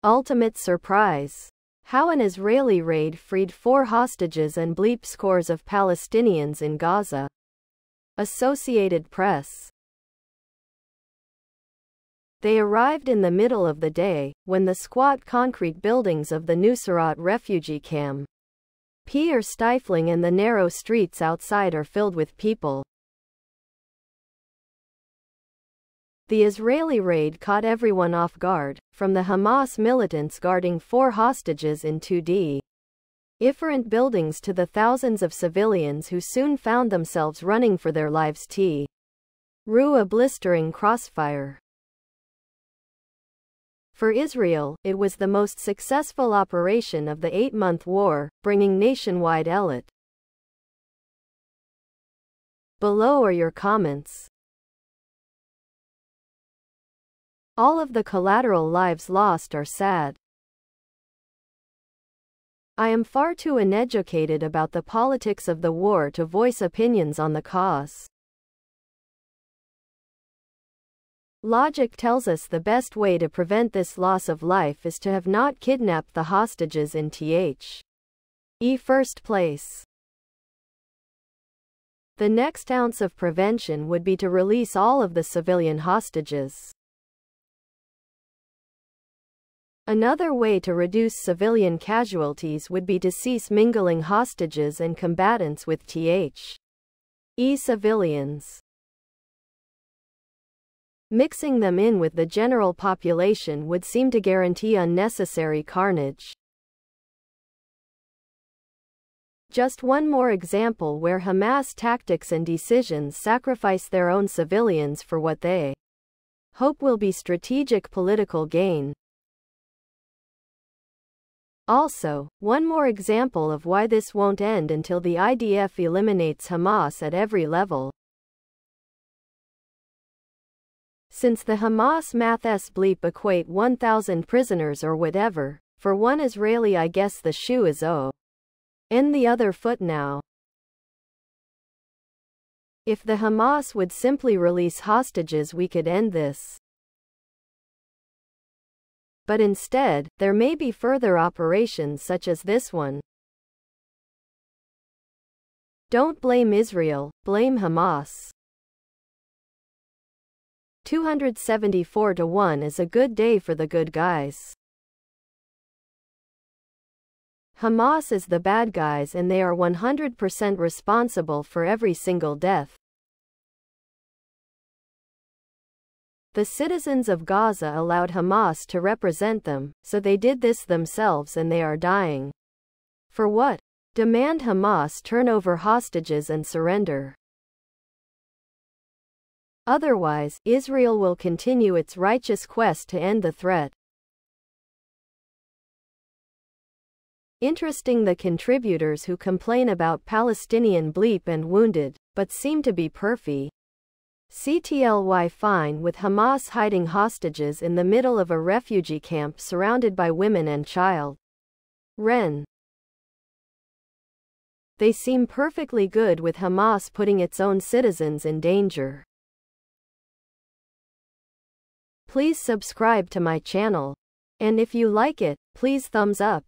Ultimate surprise. How an Israeli raid freed 4 hostages and bleep scores of Palestinians in Gaza. Associated Press. They arrived in the middle of the day, when the squat concrete buildings of the Nuseirat refugee camp are stifling and the narrow streets outside are filled with people. The Israeli raid caught everyone off guard, from the Hamas militants guarding 4 hostages in 2 different buildings to the thousands of civilians who soon found themselves running for their lives through a blistering crossfire. For Israel, it was the most successful operation of the 8-month war, bringing nationwide elite. Below are your comments. All of the collateral lives lost are sad. I am far too uneducated about the politics of the war to voice opinions on the cause. Logic tells us the best way to prevent this loss of life is to have not kidnapped the hostages in the first place. The next ounce of prevention would be to release all of the civilian hostages. Another way to reduce civilian casualties would be to cease mingling hostages and combatants with civilians. Mixing them in with the general population would seem to guarantee unnecessary carnage. Just one more example where Hamas tactics and decisions sacrifice their own civilians for what they hope will be strategic political gain. Also, one more example of why this won't end until the IDF eliminates Hamas at every level. Since the Hamas maths bleep equate 1,000 prisoners or whatever, for one Israeli I guess the shoe is in the other foot now. If the Hamas would simply release hostages we could end this. But instead, there may be further operations such as this one. Don't blame Israel, blame Hamas. 274-1 is a good day for the good guys. Hamas is the bad guys and they are 100% responsible for every single death. The citizens of Gaza allowed Hamas to represent them, so they did this themselves and they are dying. For what? Demand Hamas turn over hostages and surrender. Otherwise, Israel will continue its righteous quest to end the threat. Interesting, the contributors who complain about Palestinian bleep and wounded, but seem to be perfy. CTLY fine with Hamas hiding hostages in the middle of a refugee camp surrounded by women and child. Ren. They seem perfectly good with Hamas putting its own citizens in danger. Please subscribe to my channel. And if you like it, please thumbs up.